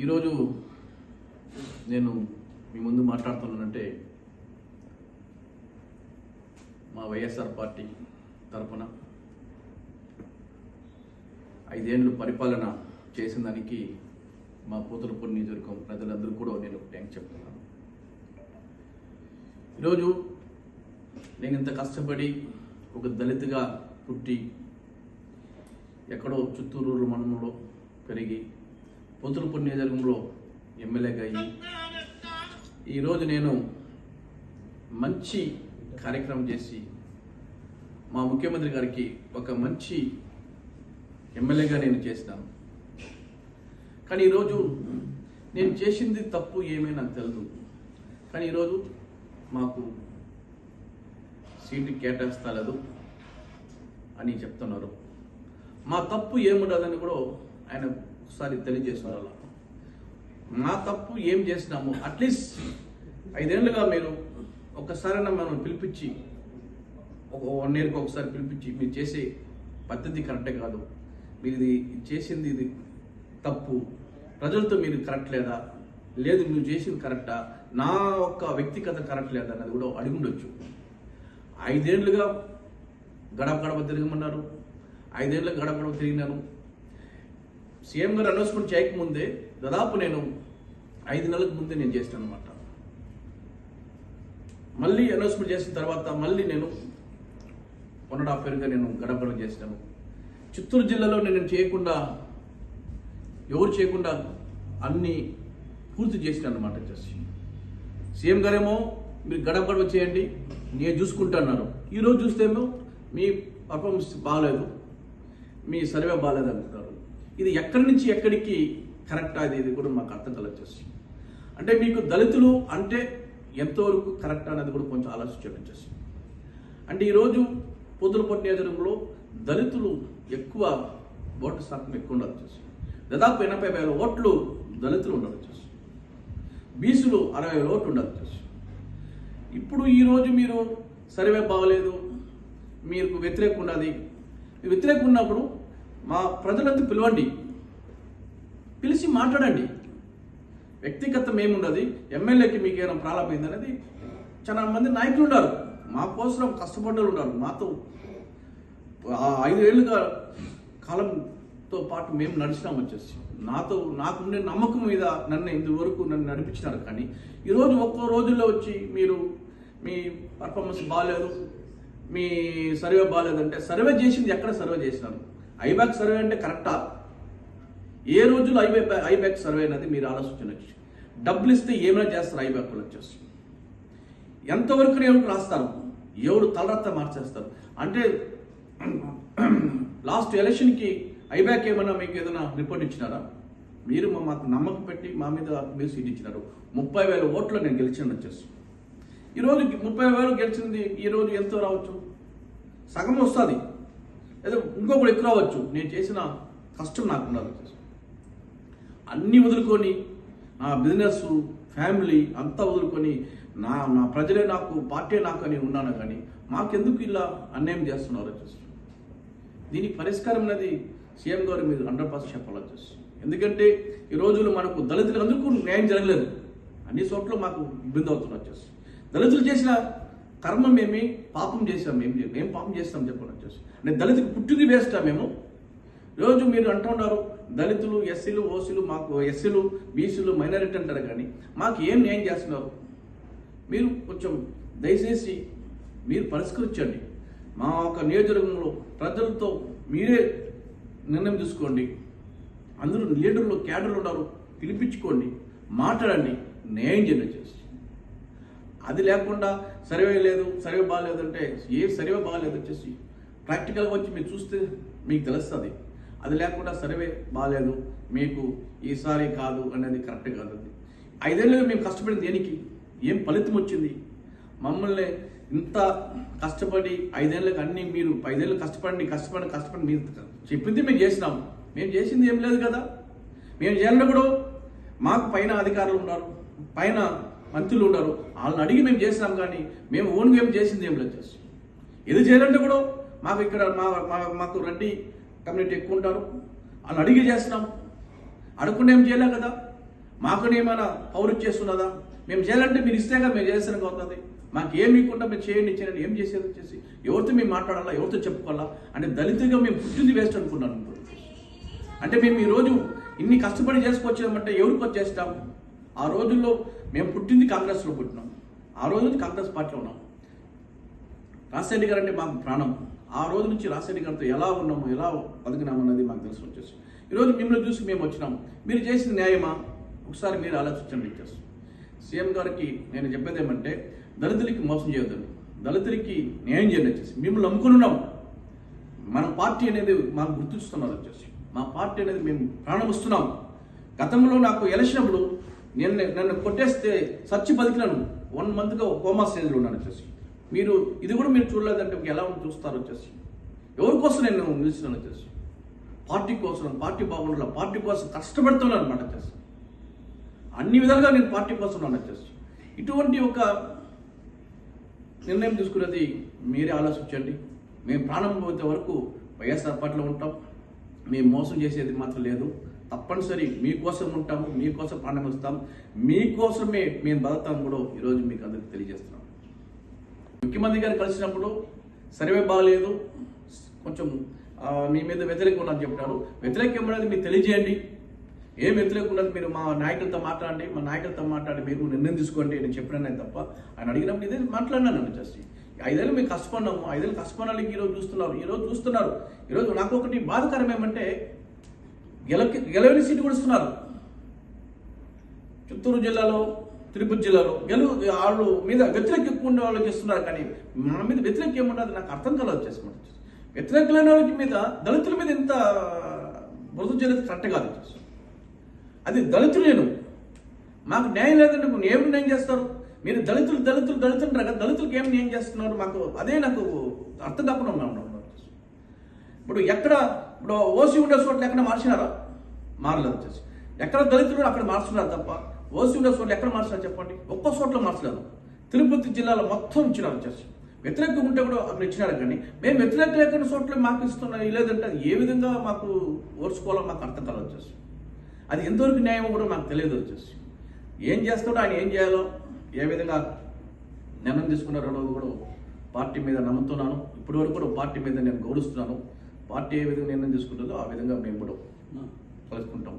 ఈరోజు నేను మీ ముందు మాట్లాడుతున్నానంటే మా వైఎస్ఆర్ పార్టీ తరఫున 5 ఏళ్ళు పరిపాలన చేసిన దానికి మా పూతలపూడి నియోజకవర్గం ప్రజలందరూ కూడా నేను థ్యాంక్స్ చెప్తున్నాను. ఈరోజు నేను ఇంత కష్టపడి ఒక దళితుగా పుట్టి ఎక్కడో చిత్తూరు మండలంలో పెరిగి పూతలపూడి నియోజకవర్గంలో ఎమ్మెల్యేగా అయ్యి ఈరోజు నేను మంచి కార్యక్రమం చేసి మా ముఖ్యమంత్రి గారికి ఒక మంచి ఎమ్మెల్యేగా నేను చేసినాను. కానీ ఈరోజు నేను చేసింది తప్పు ఏమీ నాకు తెలియదు. కానీ ఈరోజు మాకు సీటు కేటాయిస్తలేదు అని చెప్తున్నారు. మా తప్పు ఏముండదని కూడా ఆయన ఒకసారి తెలియజేస్తున్నారు. మా తప్పు ఏం చేసినాము, అట్లీస్ట్ 5 ఏళ్ళుగా మీరు ఒక్కసారైనా మనం పిలిపించి ఒక 1 ఇయర్కి ఒకసారి పిలిపించి మీరు చేసే పద్ధతి కరెక్టే కాదు, మీరు ఇది చేసింది ఇది తప్పు, ప్రజలతో మీరు కరెక్ట్ లేదా, లేదు మీరు చేసింది కరెక్టా, నా ఒక్క వ్యక్తిగత కరెక్ట్ లేదా అన్నది కూడా అడుగుండొచ్చు. 5 ఏళ్ళుగా గడప గడప తిరగమన్నారు, 5 ఏళ్ళ గడప గడప తిరిగినాను. సీఎం గారు అనౌన్స్మెంట్ చేయకముందే దాదాపు నేను 5 నెలలకు ముందే నేను చేస్తాను అనమాట. మళ్ళీ అనౌన్స్మెంట్ చేసిన తర్వాత మళ్ళీ నేను 1.5 ఇయర్గా నేను గడప గడప చేస్తాను. చిత్తూరు జిల్లాలో నేను చేయకుండా ఎవరు చేయకుండా అన్నీ పూర్తి చేసినాను అనమాట. చేసి సీఎం గారేమో మీరు గడప గడప చేయండి నేను చూసుకుంటున్నారు. ఈరోజు చూస్తేమో మీ పర్ఫార్మెన్స్ బాగాలేదు, మీ సర్వే బాగాలేదు అంటున్నారు. ఇది ఎక్కడి నుంచి ఎక్కడికి కరెక్టా ఇది కూడా మాకు అర్థం కలగచ్చేసి. అంటే మీకు దళితులు అంటే ఎంతవరకు కరెక్ట్ అనేది కూడా కొంచెం ఆలోచించండి. అంటే ఈరోజు పూతలపట్టు నియోజకవర్గంలో దళితులు ఎక్కువ ఓటు శాతం ఎక్కువ ఉండాలి. దాదాపు 80,000 ఓట్లు దళితులు ఉండాలి. బీసీలు 60,000 ఓట్లు ఉండాలి. ఇప్పుడు ఈరోజు మీరు సర్వే బాగలేదు, మీకు వ్యతిరేకం ఉన్నది. వ్యతిరేకం ఉన్నప్పుడు మా ప్రజలంతా పిలవండి, పిలిచి మాట్లాడండి. వ్యక్తిగతం ఏమున్నది, ఎమ్మెల్యేకి మీకు ఏమైనా ప్రాబ్లం అయింది అనేది చాలా మంది నాయకులు ఉన్నారు, మా కోసం కష్టపడ్డలు ఉన్నారు. మాతో 5 ఏళ్ళుగా కాలంతో పాటు మేము నడిచినాం. వచ్చేసి నాకు ఉండే నమ్మకం మీద నన్ను ఇంతవరకు నన్ను నడిపించినారు. కానీ ఈరోజు ఒక్కో రోజుల్లో వచ్చి మీరు మీ పర్ఫార్మెన్స్ బాగాలేదు, మీ సర్వే బాగాలేదంటే సర్వే చేసింది ఎక్కడ సర్వే చేసినారు? ఐబ్యాక్ సర్వే అంటే కరెక్టా? ఏ రోజులో ఐబ్యాక్ సర్వే అనేది మీరు ఆలోచించవచ్చు. డబ్బులు ఇస్తే ఏమైనా చేస్తారు ఐబ్యాక్ వాళ్ళు వచ్చేసి. ఎంతవరకు ఎవరికి రాస్తారు, ఎవరు తలరత్త మార్చేస్తారు. అంటే లాస్ట్ ఎలక్షన్కి ఐబ్యాక్ ఏమైనా మీకు ఏదైనా రిపోర్ట్ ఇచ్చినారా? మీరు మాకు నమ్మకం పెట్టి మా మీద మీరు సీట్ ఇచ్చినారు. 30,000 ఓట్లు నేను గెలిచాను వచ్చేసి. ఈరోజు 30,000 గెలిచింది ఈరోజు ఎంతో రావచ్చు, సగం వస్తుంది, ఏదో ఇంకొకటి ఎక్కువ రావచ్చు. నేను చేసిన కష్టం నాకు ఉండాలి. అన్నీ వదులుకొని నా బిజినెస్ ఫ్యామిలీ అంతా వదులుకొని నా ప్రజలే నాకు, పార్టీ నాకు అని ఉన్నాను. కానీ మాకెందుకు ఇలా అన్యాయం చేస్తున్నారు వచ్చేసి. దీనికి పరిష్కారం అనేది సీఎం గారు మీరు 100% చెప్పాలి వచ్చేసి. ఎందుకంటే ఈ రోజులు మనకు దళితులకు అందుకు న్యాయం జరగలేదు, అన్ని చోట్ల మాకు ఇబ్బంది అవుతుంది వచ్చేసి. దళితులు చేసిన కర్మం ఏమి, పాపం చేసాం, ఏం పాపం చేస్తాం చెప్పాలి వచ్చేసి. అంటే దళితులకు పుట్టింది వేస్తా మేము. ఈరోజు మీరు అంటున్నారు దళితులు, ఎస్సీలు, ఓసీలు, మాకు ఎస్సీలు, బీసీలు, మైనారిటీ అంటారు. కానీ మాకు ఏం న్యాయం చేస్తున్నారు? మీరు కొంచెం దయచేసి మీరు పరిష్కరించండి. మా ఒక నియోజకవర్గంలో ప్రజలతో మీరే నిర్ణయం తీసుకోండి. అందరూ లీడర్లు, క్యాడర్లు ఉన్నారు, పిలిపించుకోండి, మాట్లాడండి, న్యాయం చేసి. అది లేకుండా సర్వే లేదు, సర్వే బాగాలేదు అంటే ఏ సర్వే బాగాలేదు వచ్చేసి ప్రాక్టికల్గా వచ్చి మీరు చూస్తే మీకు తెలుస్తుంది. అది లేకుండా సర్వే బాగాలేదు, మీకు ఈసారి కాదు అనేది కరెక్ట్ కాదు. 5 ఏళ్ళుగా మేము కష్టపడింది దేనికి, ఏం ఫలితం వచ్చింది? మమ్మల్ని ఇంత కష్టపడి 5 ఏళ్ళకి అన్నీ మీరు 5 ఏళ్ళు కష్టపడి మీరు చెప్పింది మేము చేసినాము. మేము చేసింది ఏం లేదు కదా. మేము చేయాలన్నప్పుడు మాకు పైన అధికారులు ఉన్నారు, పైన మంత్రులు ఉన్నారు, వాళ్ళని అడిగి మేము చేసినాం. కానీ మేము ఓన్గా ఏం చేసింది ఏం లేదు. ఇది చేయాలంటే కూడా మాకు ఇక్కడ మాకు రెడ్డి కమ్యూనిటీ ఎక్కువ ఉంటారు, వాళ్ళని అడిగి చేస్తున్నాం. అడగకుండా ఏం చేయలేం కదా. మాకు ఏమైనా పౌరు చేస్తున్నదా? మేము చేయాలంటే మీరు ఇస్తేగా మేము చేసానికి అవుతుంది. మాకు ఏమి ఇవ్వకుండా మీరు చేయండి చేయండి ఏం చేసేది వచ్చేసి ఎవరితో మేము మాట్లాడాలా, ఎవరితో చెప్పుకోవాలా అంటే దళితులుగా మేము పుట్టింది వేస్ట్ అనుకున్నాను. అంటే మేము ఈరోజు ఇన్ని కష్టపడి చేసుకొచ్చామంటే ఎవరికి వచ్చేస్తాం? ఆ రోజుల్లో మేము పుట్టింది కాంగ్రెస్లో పుట్టినాం, ఆ రోజు నుంచి కాంగ్రెస్ పార్టీలో ఉన్నాం. రాజశేఖర్ గారు అంటే మాకు ప్రాణం. ఆ రోజు నుంచి రాజశేఖర్ గారితో ఎలా ఉన్నాము, ఎలా బతికినాము అన్నది మాకు తెలిసి వచ్చేసి ఈరోజు మిమ్మల్ని చూసి మేము వచ్చినాము. మీరు చేసిన న్యాయమా ఒకసారి మీరు ఆలోచించండి. ఇచ్చేసి సీఎం గారికి నేను చెప్పేది ఏమంటే దళితులకి మోసం చేయొద్దండి, దళితులకి న్యాయం చేయండి. వచ్చేసి మిమ్మల్ని నమ్ముకుని ఉన్నాం. మన పార్టీ అనేది మాకు గుర్తిస్తున్నారు. వచ్చేసి మా పార్టీ అనేది మేము ప్రాణం ఇస్తున్నాం. గతంలో నాకు ఎలక్షన్ అప్పుడు నన్ను కొట్టేస్తే సచ్చి బతికినాను. 1 monthగా కోమా స్టేజ్లో ఉన్నాను. వచ్చేసి మీరు ఇది కూడా మీరు చూడలేదంటే ఎలా చూస్తారు? వచ్చేసి ఎవరి కోసం నేను నిలిచినాను? వచ్చేసి పార్టీ కోసం, పార్టీ బాగుండాల, పార్టీ కోసం కష్టపడుతున్నాను అనమాట. వచ్చేసి అన్ని విధాలుగా నేను పార్టీ కోసం ఉన్నాను. వచ్చేసి ఇటువంటి ఒక నిర్ణయం తీసుకునేది మీరే ఆలోచించండి. మేము ప్రాణం పోతే వరకు వైఎస్ఆర్ పార్టీలో ఉంటాం. మేము మోసం చేసేది మాత్రం లేదు. తప్పనిసరి మీకోసం ఉంటాము, మీకోసం ప్రాణం ఇస్తాం, మీకోసమే మేము బతుకుతాం కూడా ఈరోజు మీకు అందరికీ తెలియజేస్తున్నాం. ముఖ్యమంత్రి గారు కలిసినప్పుడు సర్వే బాగలేదు, కొంచెం మీ మీద వ్యతిరేకం ఉన్నదని చెప్పినారు. వ్యతిరేకం ఉన్నది మీరు తెలియజేయండి. ఏం వ్యతిరేకం ఉన్నది మీరు మా నాయకులతో మాట్లాడండి, మా నాయకులతో మాట్లాడి మీరు నిర్ణయం తీసుకోండి. నేను చెప్పినాను తప్ప ఆయన అడిగినప్పుడు ఇదే మాట్లాడినాను. వచ్చేసి 5 ఏళ్ళు మేము కష్టపడినాము, 5 ఏళ్ళు కష్టపడాలి. ఈరోజు చూస్తున్నారు. ఈరోజు నాకు ఒకటి బాధకరం ఏమంటే గెలవని సీటు కూడా ఇస్తున్నారు. చిత్తూరు జిల్లాలో, తిరుపతి జిల్లాలో వాళ్ళు మీద వ్యతిరేక ఎక్కువ ఉండే వాళ్ళకి ఇస్తున్నారు. కానీ మన మీద వ్యతిరేక ఏముండదు నాకు అర్థం కాలేదు. వచ్చేసి వ్యతిరేకమైన వాళ్ళకి మీద దళితుల మీద ఇంత మృదు చేయలేదు కరెక్ట్ కాదు. అది దళితులేను, మాకు న్యాయం లేదంటే ఏమి న్యాయం చేస్తారు? మీరు దళితులు అంటారు కదా, దళితులకు ఏం న్యాయం చేస్తున్నారు? మాకు అదే నాకు అర్థం కాకుండా ఉన్నాం. ఇప్పుడు ఓసీ ఉండే చోట్ల ఎక్కడ మార్చినారా? మారలేదు. వచ్చేసి ఎక్కడ దళితులు అక్కడ మార్చున్నారు తప్ప ఓసీ ఉండే చోట్ల ఎక్కడ మార్చినారు చెప్పండి? ఒక్క చోట్ల మార్చలేదు. తిరుపతి జిల్లాలో మొత్తం ఇచ్చినారు. వచ్చేసి వ్యతిరేకంగా ఉంటే కూడా అక్కడ ఇచ్చినారు. కానీ మేము వ్యతిరేక లేకుండా చోట్ల మాకు ఇస్తున్నాం లేదంటే అది ఏ విధంగా మాకు ఓర్చుకోవాలో మాకు అర్థం కాదు. వచ్చేసి అది ఎంతవరకు న్యాయం కూడా మాకు తెలియదు. వచ్చేసి ఏం చేస్తాడో ఆయన ఏం చేయాలో ఏ విధంగా నిర్ణయం తీసుకున్నారో కూడా పార్టీ మీద నమ్ముతున్నాను. ఇప్పటి వరకు కూడా పార్టీ మీద నేను గౌరవిస్తున్నాను. పార్టీ ఏ విధంగా నిర్ణయం తీసుకుంటుందో ఆ విధంగా మేము కూడా కలుసుకుంటాం.